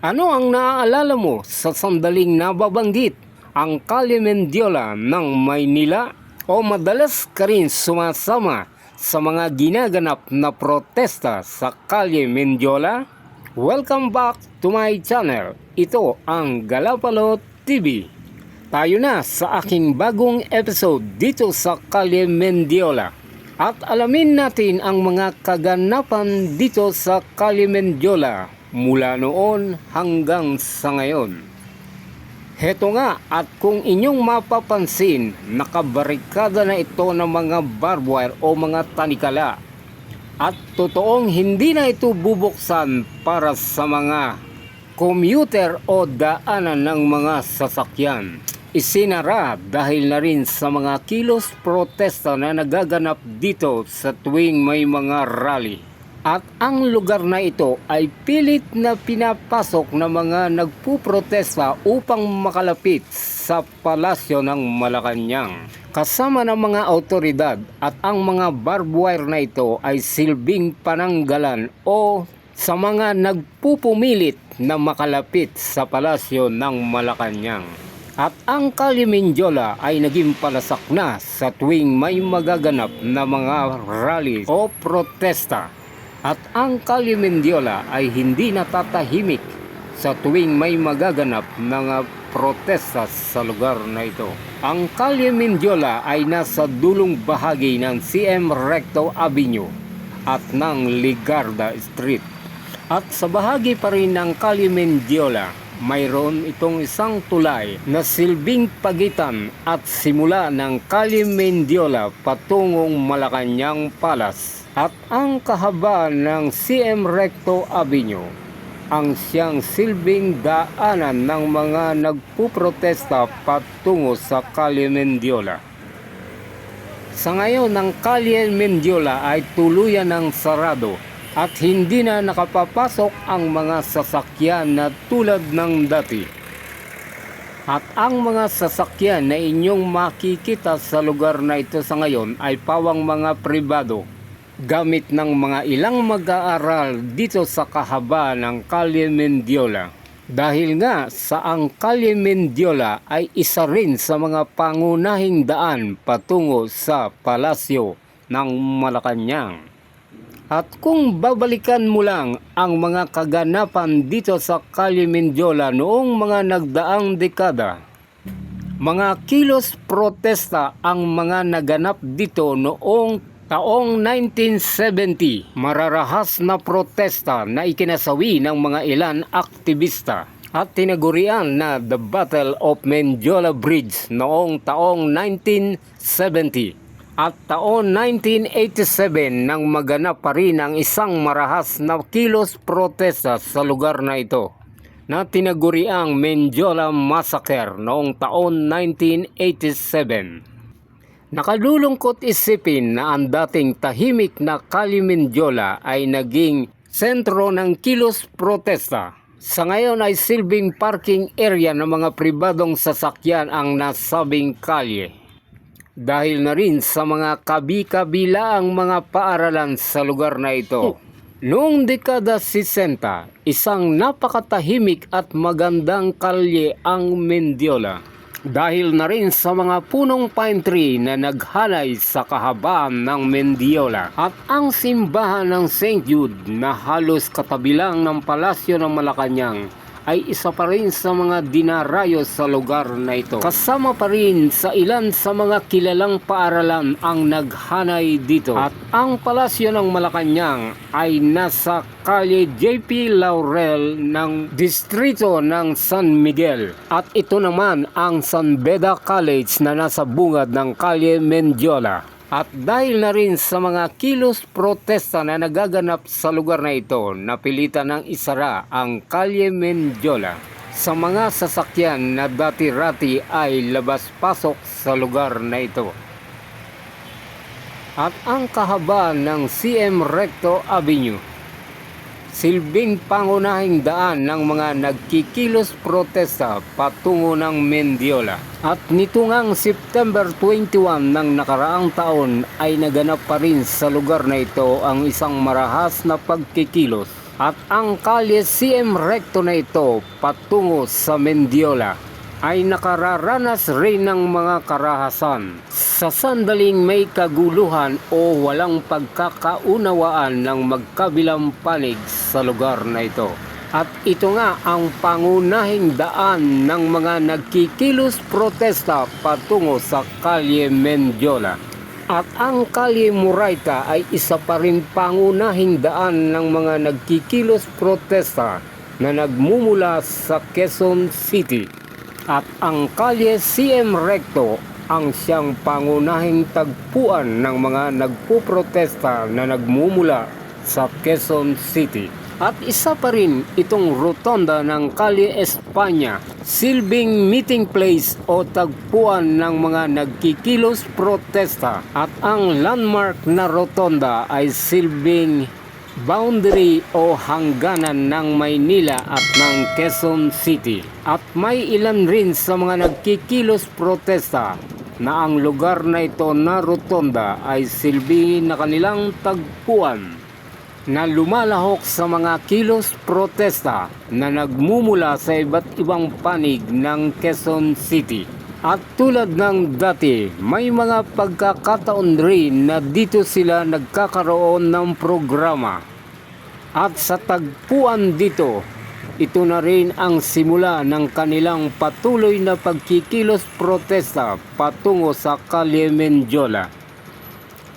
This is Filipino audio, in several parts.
Ano ang naaalala mo sa sandaling nababanggit ang Calle Mendiola ng Maynila o madalas ka rin sumasama sa mga ginaganap na protesta sa Calle Mendiola? Welcome back to my channel. Ito ang Galapalo TV. Tayo na sa aking bagong episode dito sa Calle Mendiola. At alamin natin ang mga kaganapan dito sa Calle Mendiola mula noon hanggang sa ngayon. Heto nga, at kung inyong mapapansin, nakabarikada na ito ng mga barbed wire o mga tanikala. At totoong hindi na ito bubuksan para sa mga commuter o daanan ng mga sasakyan. Isinara dahil na rin sa mga kilos protesta na nagaganap dito sa tuwing may mga rally. At ang lugar na ito ay pilit na pinapasok ng mga nagpuprotesta upang makalapit sa palasyo ng Malacanang. Kasama ng mga autoridad, at ang mga barbed wire na ito ay silbing pananggalan o sa mga nagpupumilit na makalapit sa palasyo ng Malacanang. At ang Calle Mendiola ay naging palasak na sa tuwing may magaganap na mga rally o protesta. At ang Calle Mendiola ay hindi natatahimik sa tuwing may magaganap na protesta sa lugar na ito. Ang Calle Mendiola ay nasa dulong bahagi ng CM Recto Avenue at ng Ligarda Street. At sa bahagi pa rin ng Calle Mendiola, mayroon itong isang tulay na silbing pagitan at simula ng Calle Mendiola patungong Malacanang Palace. At ang kahabaan ng CM Recto Avenue ang siyang silbing daanan ng mga nagpuprotesta patungo sa Calle Mendiola. Sa ngayon, ang Calle Mendiola ay tuluyan ng sarado at hindi na nakapapasok ang mga sasakyan na tulad ng dati. At ang mga sasakyan na inyong makikita sa lugar na ito sa ngayon ay pawang mga pribado, gamit ng mga ilang mag-aaral dito sa kahabaan ng Calle Mendiola. Dahil nga sa ang Calle Mendiola ay isa rin sa mga pangunahing daan patungo sa palasyo ng Malacanang. At kung babalikan mo lang ang mga kaganapan dito sa Calle Mendiola noong mga nagdaang dekada, mga kilos protesta ang mga naganap dito noong taong 1970, mararahas na protesta na ikinasawi ng mga ilan aktivista at tinagurian na The Battle of Mendiola Bridge noong taong 1970. At taon 1987 nang maganap pa rin ang isang marahas na kilos protesta sa lugar na ito na tinaguriang Mendiola Massacre noong taon 1987. Nakalulungkot isipin na ang dating tahimik na Calle Mendiola ay naging sentro ng kilos protesta. Sa ngayon ay silbing parking area ng mga pribadong sasakyan ang nasabing kalye. Dahil na rin sa mga kabi-kabilaang mga paaralan sa lugar na ito. Noong dekada 60, isang napakatahimik at magandang kalye ang Mendiola. Dahil na rin sa mga punong pine tree na naghanay sa kahabaan ng Mendiola. At ang simbahan ng St. Jude na halos katabi lang ng palasyo ng Malacanang ay isa pa rin sa mga dinarayo sa lugar na ito. Kasama pa rin sa ilan sa mga kilalang paaralan ang naghanay dito. At ang palasyo ng Malacanang ay nasa Calle J.P. Laurel ng distrito ng San Miguel. At ito naman ang San Beda College na nasa bungad ng Calle Mendiola. At dahil na rin sa mga kilos protesta na nagaganap sa lugar na ito, napilitan ng isara ang Calle Mendiola sa mga sasakyan na dati-rati ay labas-pasok sa lugar na ito. At ang kahabaan ng CM Recto Avenue, silbing pangunahing daan ng mga nagkikilos protesta patungo ng Mendiola. At nito ngang September 21 ng nakaraang taon ay naganap pa rin sa lugar na ito ang isang marahas na pagkikilos At ang kalye CM Recto na ito patungo sa Mendiola ay nakararanas rin ng mga karahasan sa sandaling may kaguluhan o walang pagkakaunawaan ng magkabilang panig sa lugar na ito. At ito nga ang pangunahing daan ng mga nagkikilos protesta patungo sa kalye Mendiola. At ang kalye Moraita ay isa pa rin pangunahing daan ng mga nagkikilos protesta na nagmumula sa Quezon City. At ang kalye CM Recto ang siyang pangunahing tagpuan ng mga nagpuprotesta na nagmumula sa Quezon City. At isa pa rin itong rotonda ng kalye Espanya, silbing meeting place o tagpuan ng mga nagkikilos protesta. At ang landmark na rotonda ay silbing boundary o hangganan ng Maynila at ng Quezon City. At may ilan rin sa mga nagkikilos protesta na ang lugar na ito na rotonda ay silbing na kanilang tagpuan na lumalahok sa mga kilos protesta na nagmumula sa iba't ibang panig ng Quezon City. At tulad ng dati, may mga pagkakataon rin na dito sila nagkakaroon ng programa. At sa tagpuan dito, ito na rin ang simula ng kanilang patuloy na pagkikilos protesta patungo sa kalye Mendiola.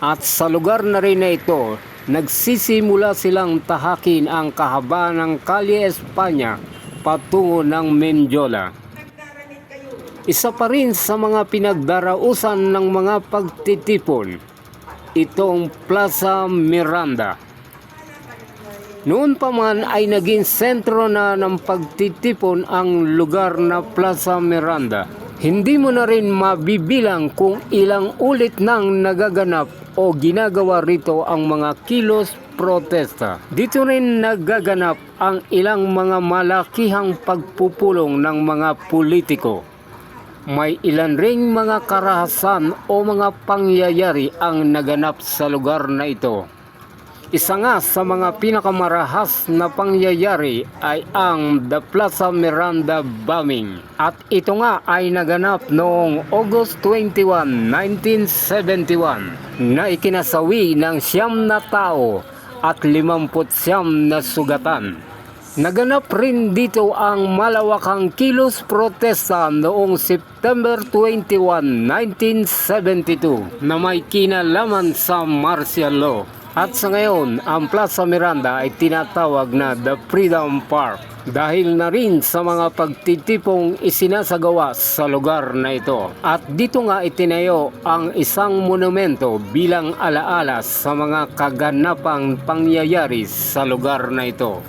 At sa lugar na rin na ito, nagsisimula silang tahakin ang kahabaan ng kalye Espanya patungo ng Mendiola. Isa pa rin sa mga pinagdarausan ng mga pagtitipon, itong Plaza Miranda. Noon pa man ay naging sentro na ng pagtitipon ang lugar na Plaza Miranda. Hindi mo na rin mabibilang kung ilang ulit nang nagaganap o ginagawa rito ang mga kilos protesta. Dito rin nagaganap ang ilang mga malakihang pagpupulong ng mga politiko. May ilan ring mga karahasan o mga pangyayari ang naganap sa lugar na ito. Isa nga sa mga pinakamarahas na pangyayari ay ang The Plaza Miranda bombing. At ito nga ay naganap noong August 21, 1971 na ikinasawi ng 9 na tao at 59 na sugatan. Naganap rin dito ang malawakang kilos protesta noong September 21, 1972 na may kinalaman sa martial law. At sa ngayon, ang Plaza Miranda ay tinatawag na The Freedom Park dahil na rin sa mga pagtitipong isinasagawa sa lugar na ito. At dito nga itinayo ang isang monumento bilang alaala sa mga kaganapang pangyayari sa lugar na ito.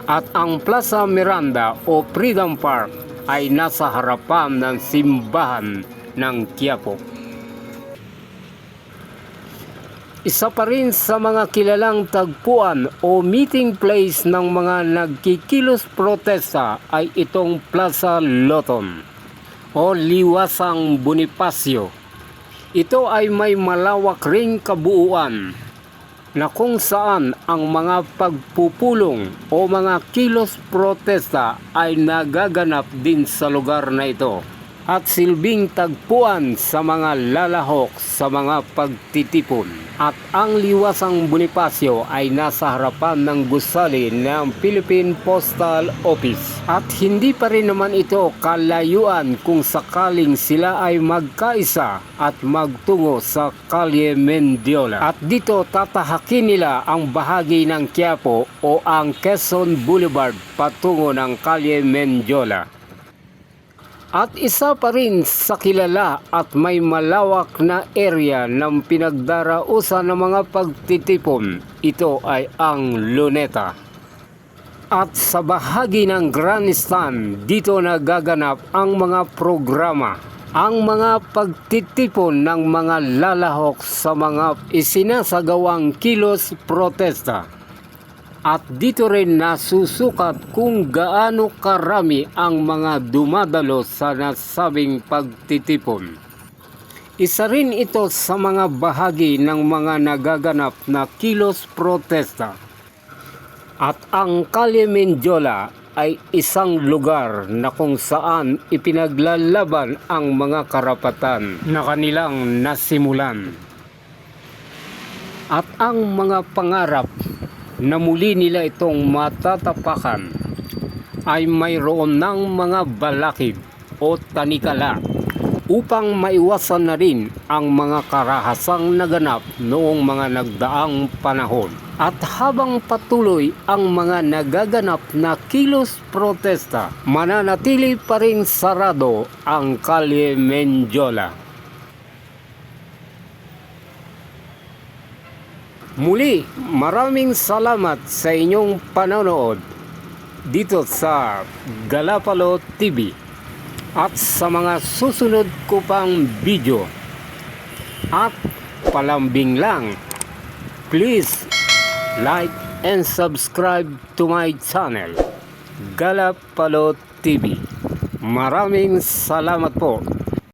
At ang Plaza Miranda o Freedom Park ay nasa harapan ng simbahan ng Quiapo. Isa pa rin sa mga kilalang tagpuan o meeting place ng mga nagkikilos protesta ay itong Plaza Loton o Liwasang Bonifacio. Ito ay may malawak ring kabuuan na kung saan ang mga pagpupulong o mga kilos protesta ay nagaganap din sa lugar na ito at silbing tagpuan sa mga lalahok sa mga pagtitipon. At ang Liwasang Bonifacio ay nasa harapan ng gusali ng Philippine Postal Office. At hindi pa rin naman ito kalayuan kung sakaling sila ay magkaisa at magtungo sa kalye Mendiola. At dito tatahakin nila ang bahagi ng Quiapo o ang Quezon Boulevard patungo ng kalye Mendiola. At isa pa rin sa kilala at may malawak na area ng pinagdarausan ng mga pagtitipon, ito ay ang Luneta. At sa bahagi ng Grandstand, dito nagaganap ang mga programa, ang mga pagtitipon ng mga lalahok sa mga isinasagawang kilos protesta. At dito rin nasusukat kung gaano karami ang mga dumadalo sa nasabing pagtitipon. Isa rin ito sa mga bahagi ng mga nagaganap na kilos protesta. At ang Calle Mendiola ay isang lugar na kung saan ipinaglalaban ang mga karapatan na kanilang nasimulan. At ang mga pangarap na muli nila itong matatapakan ay mayroon ng mga balakid o tanikala upang maiwasan na rin ang mga karahasang naganap noong mga nagdaang panahon. At habang patuloy ang mga nagaganap na kilos protesta, mananatili pa rin sarado ang Calle Mendiola. Muli, maraming salamat sa inyong panonood dito sa Galapalo TV. At sa mga susunod ko pang video. At palambing lang, please like and subscribe to my channel, Galapalo TV. Maraming salamat po.